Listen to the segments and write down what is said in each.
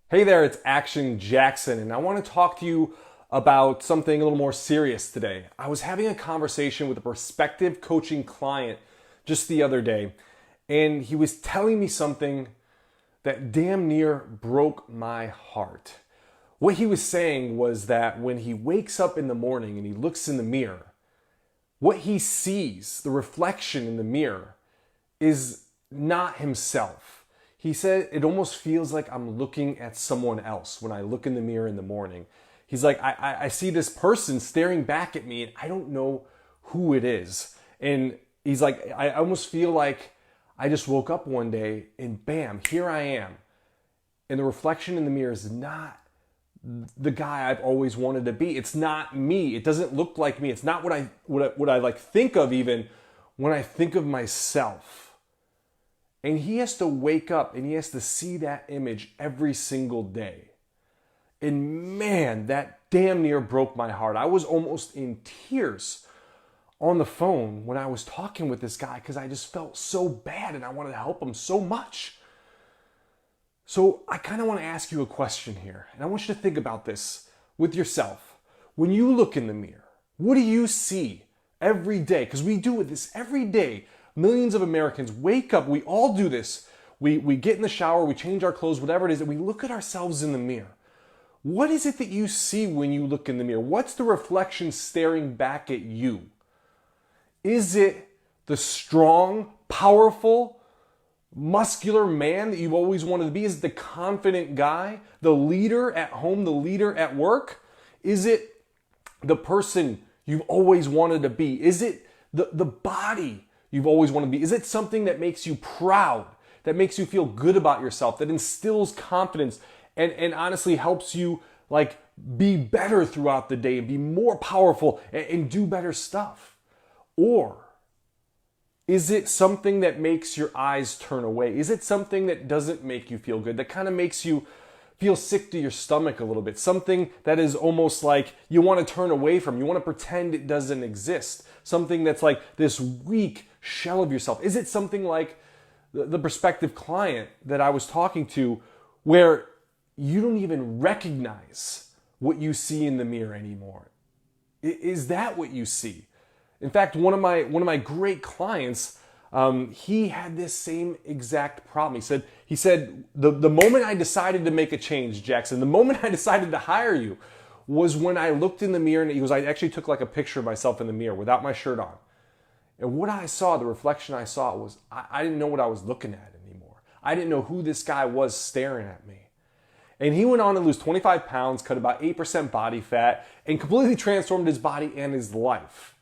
Hey there, it's Action Jackson, and I want to talk to you about something a little more serious today. I was having a conversation with a prospective coaching client just the other day, and he was telling me something that damn near broke my heart. What he was saying was that when he wakes up in the morning and he looks in the mirror, what he sees, the reflection in the mirror, is not himself. He said, it almost feels like I'm looking at someone else when I look in the mirror in the morning. He's like, I see this person staring back at me and I don't know who it is. And he's like, I almost feel like I just woke up one day and bam, here I am. And the reflection in the mirror is not the guy I've always wanted to be. It's not me. It doesn't look like me. It's not what I like think of even when I think of myself. And he has to wake up and he has to see that image every single day. And man, that damn near broke my heart. I was almost in tears on the phone when I was talking with this guy because I just felt so bad and I wanted to help him so much. So I kind of want to ask you a question here. And I want you to think about this with yourself. When you look in the mirror, what do you see every day? Because we do this every day. Millions of Americans wake up, we all do this. We get in the shower, we change our clothes, whatever it is, and we look at ourselves in the mirror. What is it that you see when you look in the mirror? What's the reflection staring back at you? Is it the strong, powerful, muscular man that you've always wanted to be? Is it the confident guy, the leader at home, the leader at work? Is it the person you've always wanted to be? Is it the body you've always wanted to be? Is it something that makes you proud, that makes you feel good about yourself, that instills confidence and honestly helps you like be better throughout the day and be more powerful and do better stuff? Or is it something that makes your eyes turn away? Is it something that doesn't make you feel good, that kind of makes you feel sick to your stomach a little bit? Something that is almost like you want to turn away from, you want to pretend it doesn't exist. Something that's like this weak shell of yourself. Is it something like the prospective client that I was talking to where you don't even recognize what you see in the mirror anymore? Is that what you see? In fact, one of my great clients, he had this same exact problem. He said the moment I decided to make a change, Jackson, the moment I decided to hire you was when I looked in the mirror, and he goes, I actually took like a picture of myself in the mirror without my shirt on. And what I saw, the reflection I saw was, I didn't know what I was looking at anymore. I didn't know who this guy was staring at me. And he went on to lose 25 pounds, cut about 8% body fat, and completely transformed his body and his life.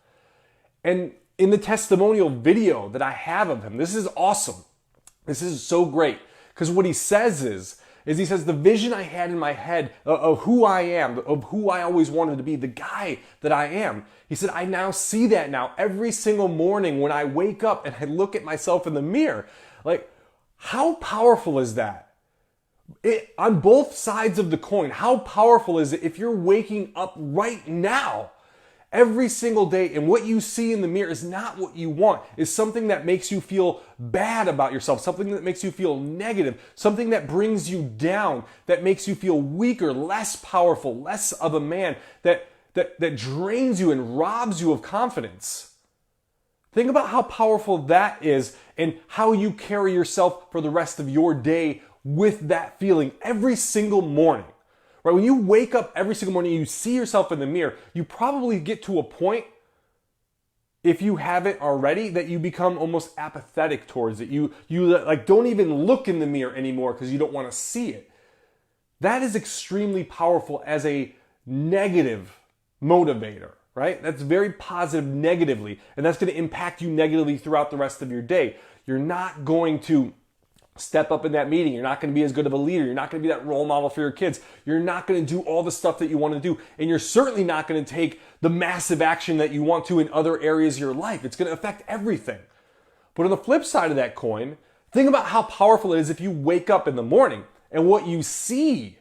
And in the testimonial video that I have of him, this is awesome. This is so great. Because what he says is he says, the vision I had in my head of who I am, of who I always wanted to be, the guy that I am. He said, I now see that now every single morning when I wake up and I look at myself in the mirror. Like, how powerful is that? On both sides of the coin, how powerful is it if you're waking up right now, every single day, and what you see in the mirror is not what you want, is something that makes you feel bad about yourself, something that makes you feel negative, something that brings you down, that makes you feel weaker, less powerful, less of a man, that drains you and robs you of confidence. Think about how powerful that is and how you carry yourself for the rest of your day with that feeling every single morning. Right? When you wake up every single morning and you see yourself in the mirror, you probably get to a point, if you haven't already, that you become almost apathetic towards it. You like don't even look in the mirror anymore because you don't want to see it. That is extremely powerful as a negative motivator, right? That's very positive negatively, and that's going to impact you negatively throughout the rest of your day. You're not going to step up in that meeting. You're not going to be as good of a leader. You're not going to be that role model for your kids. You're not going to do all the stuff that you want to do. And you're certainly not going to take the massive action that you want to in other areas of your life. It's going to affect everything. But on the flip side of that coin, think about how powerful it is if you wake up in the morning and what you see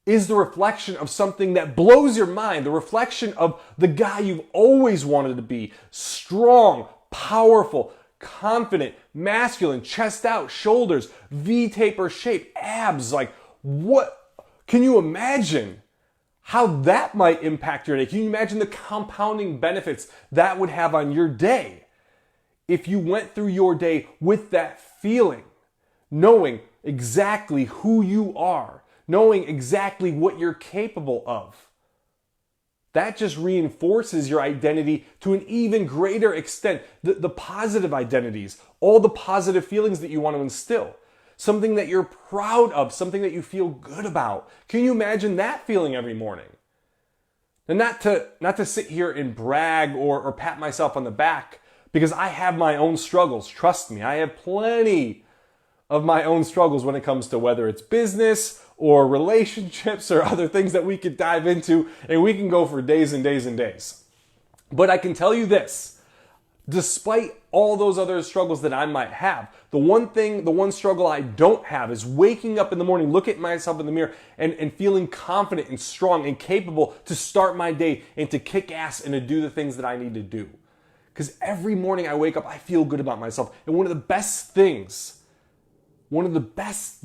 is the reflection of something that blows your mind, the reflection of the guy you've always wanted to be, strong, powerful, confident, masculine, chest out, shoulders, V-taper shape, abs, like what can you imagine how that might impact your day? Can you imagine the compounding benefits that would have on your day if you went through your day with that feeling, knowing exactly who you are, knowing exactly what you're capable of? That just reinforces your identity to an even greater extent. The positive identities, all the positive feelings that you want to instill. Something that you're proud of, something that you feel good about. Can you imagine that feeling every morning? And not to sit here and brag or pat myself on the back, because I have my own struggles. Trust me, I have plenty of my own struggles when it comes to whether it's business or relationships or other things that we could dive into, and we can go for days and days and days. But I can tell you this, despite all those other struggles that I might have, the one struggle I don't have is waking up in the morning, looking at myself in the mirror and feeling confident and strong and capable to start my day and to kick ass and to do the things that I need to do. Because every morning I wake up, I feel good about myself. And one of the best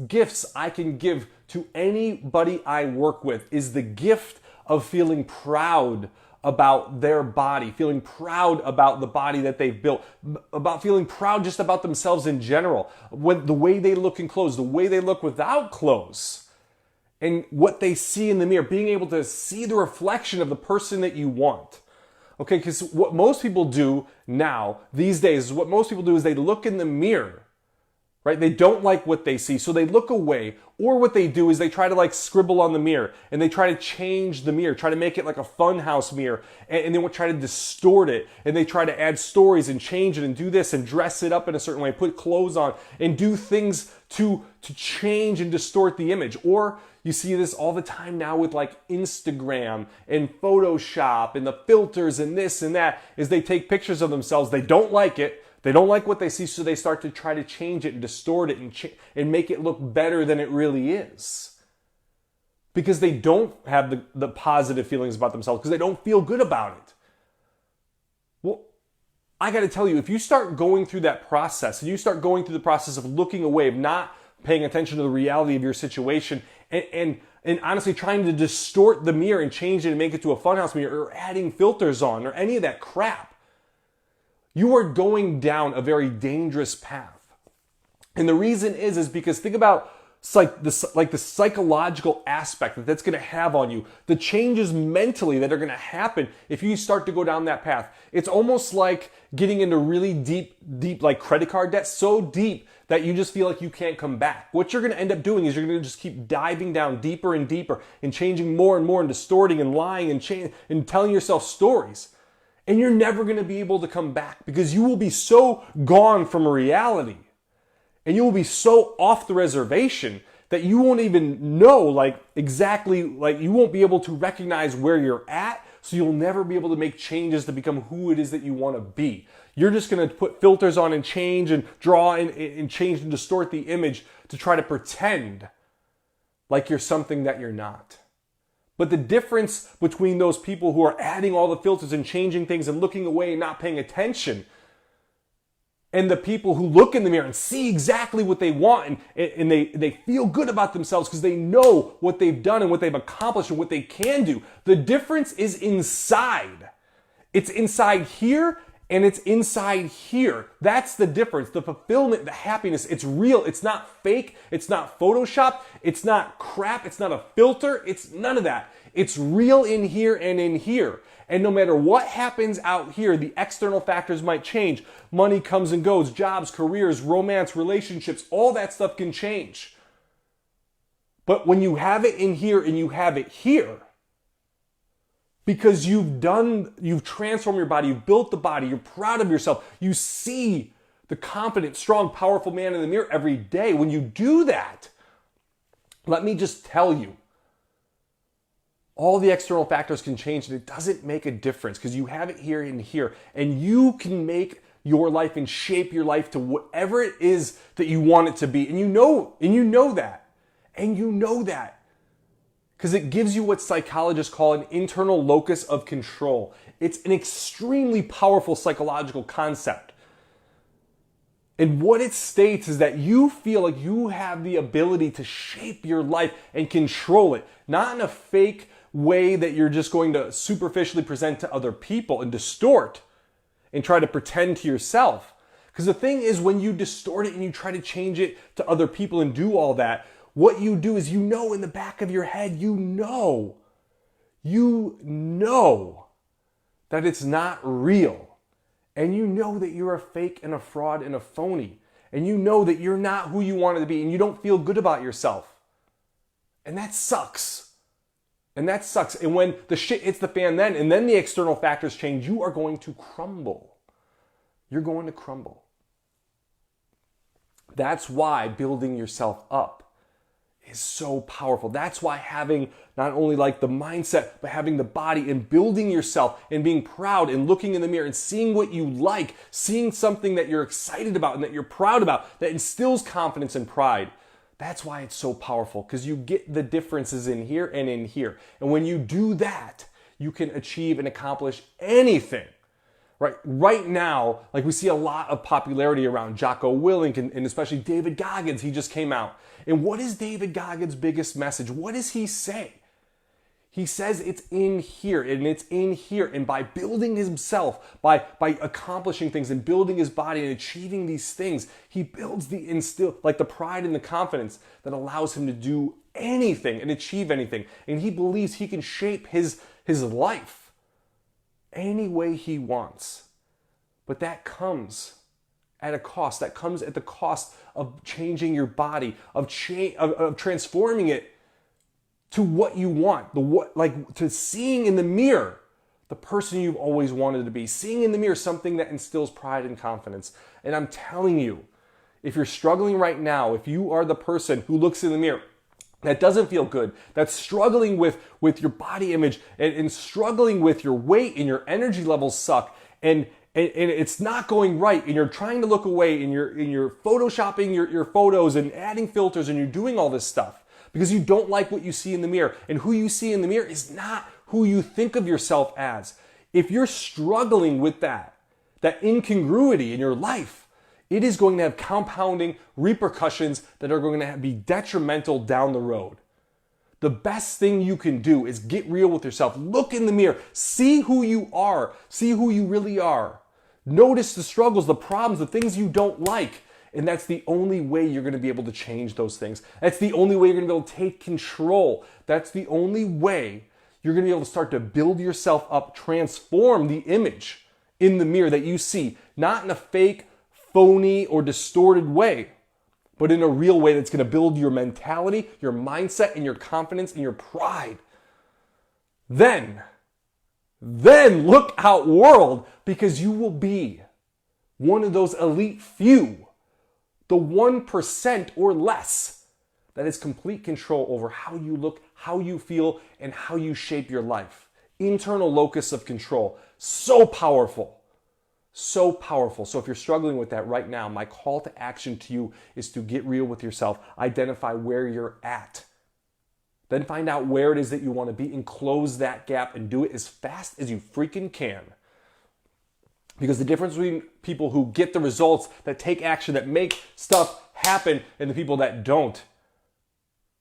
gifts I can give to anybody I work with is the gift of feeling proud about their body, feeling proud about the body that they've built, about feeling proud just about themselves in general, the way they look in clothes, the way they look without clothes, and what they see in the mirror, being able to see the reflection of the person that you want. Okay, because what most people do now, these days, is they look in the mirror, right? They don't like what they see, so they look away. Or what they do is they try to scribble on the mirror, and they try to change the mirror, try to make it like a funhouse mirror, and then try to distort it, and they try to add stories and change it and do this and dress it up in a certain way, put clothes on, and do things to change and distort the image. Or you see this all the time now with Instagram and Photoshop and the filters and this and that, is they take pictures of themselves, they don't like it, they don't like what they see, so they start to try to change it and distort it and make it look better than it really is. Because they don't have the positive feelings about themselves, because they don't feel good about it. Well, I got to tell you, if you start going through that process, and you start going through the process of looking away, of not paying attention to the reality of your situation, and honestly trying to distort the mirror and change it and make it to a funhouse mirror, or adding filters on, or any of that crap, you are going down a very dangerous path. And the reason is because think about the psychological aspect that's going to have on you, the changes mentally that are going to happen if you start to go down that path. It's almost like getting into really deep credit card debt, so deep that you just feel like you can't come back. What you're going to end up doing is you're going to just keep diving down deeper and deeper and changing more and more and distorting and lying and telling yourself stories. And you're never going to be able to come back, because you will be so gone from reality and you will be so off the reservation that you won't even know exactly, you won't be able to recognize where you're at, so you'll never be able to make changes to become who it is that you want to be. You're just going to put filters on and change and draw and change and distort the image to try to pretend like you're something that you're not. But the difference between those people who are adding all the filters and changing things and looking away and not paying attention, and the people who look in the mirror and see exactly what they want and they feel good about themselves because they know what they've done and what they've accomplished and what they can do. The difference is inside. It's inside here and it's inside here. That's the difference. The fulfillment, the happiness, it's real. It's not fake. It's not Photoshop. It's not crap. It's not a filter. It's none of that. It's real in here and in here. And no matter what happens out here, the external factors might change. Money comes and goes, jobs, careers, romance, relationships, all that stuff can change. But when you have it in here and you have it here, because you've transformed your body, you've built the body, you're proud of yourself, you see the confident, strong, powerful man in the mirror every day. When you do that, let me just tell you, all the external factors can change and it doesn't make a difference because you have it here and here, and you can make your life and shape your life to whatever it is that you want it to be. And you know that. Because it gives you what psychologists call an internal locus of control. It's an extremely powerful psychological concept. And what it states is that you feel like you have the ability to shape your life and control it, not in a fake way that you're just going to superficially present to other people and distort and try to pretend to yourself. Because the thing is, when you distort it and you try to change it to other people and do all that, what you do is, in the back of your head, you know that it's not real. And you know that you're a fake and a fraud and a phony. And you know that you're not who you wanted to be, and you don't feel good about yourself. And that sucks. And when the shit hits the fan and then the external factors change, you are going to crumble. You're going to crumble. That's why building yourself up is so powerful. That's why having not only like the mindset, but having the body and building yourself and being proud and looking in the mirror and seeing what you like, seeing something that you're excited about and that you're proud about, that instills confidence and pride. That's why it's so powerful, because you get the differences in here and in here. And when you do that, you can achieve and accomplish anything. Right now, like we see a lot of popularity around Jocko Willink and especially David Goggins. He just came out. And what is David Goggins' biggest message? What does he say? He says it's in here, and it's in here. And by building himself, by accomplishing things and building his body and achieving these things, he builds the pride and the confidence that allows him to do anything and achieve anything. And he believes he can shape his life any way he wants. But that comes at a cost. That comes at the cost of changing your body, of transforming it to what you want, to seeing in the mirror the person you've always wanted to be, seeing in the mirror something that instills pride and confidence. And I'm telling you, if you're struggling right now, if you are the person who looks in the mirror that doesn't feel good, that's struggling with your body image and struggling with your weight and your energy levels suck, and it's not going right, and you're trying to look away, and you're photoshopping your photos and adding filters, and you're doing all this stuff because you don't like what you see in the mirror, and who you see in the mirror is not who you think of yourself as. If you're struggling with that incongruity in your life, it is going to have compounding repercussions that are going to be detrimental down the road. The best thing you can do is get real with yourself. Look in the mirror. See who you are. See who you really are. Notice the struggles, the problems, the things you don't like. And that's the only way you're going to be able to change those things. That's the only way you're going to be able to take control. That's the only way you're going to be able to start to build yourself up, transform the image in the mirror that you see, not in a fake, phony, or distorted way, but in a real way that's going to build your mentality, your mindset, and your confidence and your pride. Then look out, world, because you will be one of those elite few, the 1% or less, that has complete control over how you look, how you feel, and how you shape your life. Internal locus of control. So powerful. So powerful. So if you're struggling with that right now, my call to action to you is to get real with yourself. Identify where you're at. Then find out where it is that you want to be and close that gap, and do it as fast as you freaking can. Because the difference between people who get the results, that take action, that make stuff happen, and the people that don't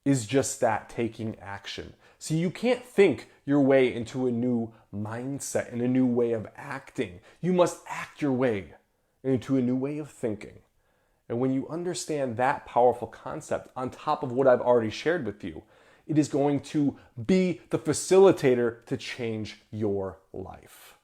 is just that, taking action. See, you can't think your way into a new mindset and a new way of acting. You must act your way into a new way of thinking. And when you understand that powerful concept on top of what I've already shared with you, it is going to be the facilitator to change your life.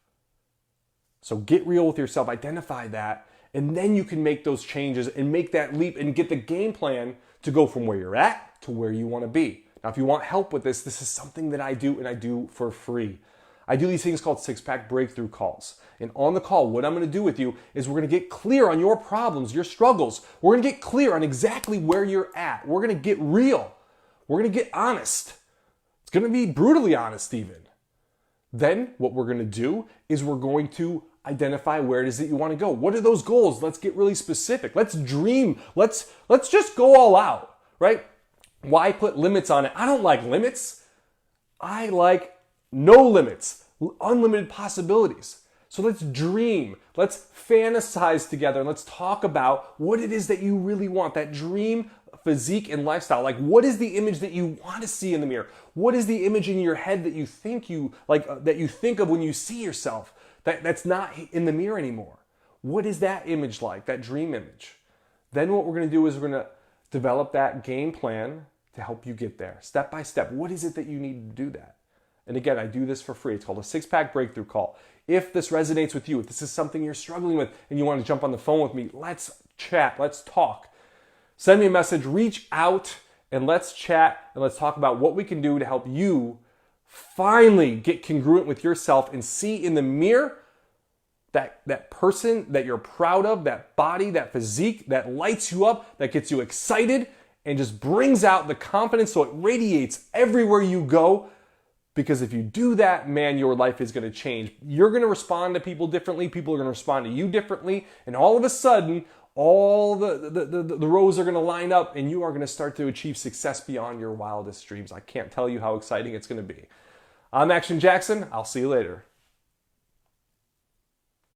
So get real with yourself, identify that, and then you can make those changes and make that leap and get the game plan to go from where you're at to where you want to be. Now, if you want help with this is something that I do, and I do for free. I do these things called six-pack breakthrough calls. And on the call, what I'm going to do with you is we're going to get clear on your problems, your struggles. We're going to get clear on exactly where you're at. We're going to get real. We're going to get honest. It's going to be brutally honest even. Then what we're going to do is we're going to identify where it is that you want to go. What are those goals? Let's get really specific. Let's dream. Let's just go all out, right? Why put limits on it? I don't like limits. I like no limits, unlimited possibilities. So let's dream, let's fantasize together, and let's talk about what it is that you really want, that dream physique and lifestyle. Like, what is the image that you want to see in the mirror? What is the image in your head that you think that you think of when you see yourself that's not in the mirror anymore? What is that image like, that dream image? Then what we're going to do is we're going to develop that game plan to help you get there, step by step. What is it that you need to do that? And again, I do this for free. It's called a 6-pack breakthrough call. If this resonates with you, if this is something you're struggling with and you want to jump on the phone with me, let's chat, let's talk. Send me a message, reach out, and let's chat, and let's talk about what we can do to help you finally get congruent with yourself and see in the mirror that person that you're proud of, that body, that physique that lights you up, that gets you excited and just brings out the confidence so it radiates everywhere you go. Because if you do that, man, your life is going to change. You're going to respond to people differently. People are going to respond to you differently. And all of a sudden, all the rows are going to line up and you are going to start to achieve success beyond your wildest dreams. I can't tell you how exciting it's going to be. I'm Action Jackson. I'll see you later.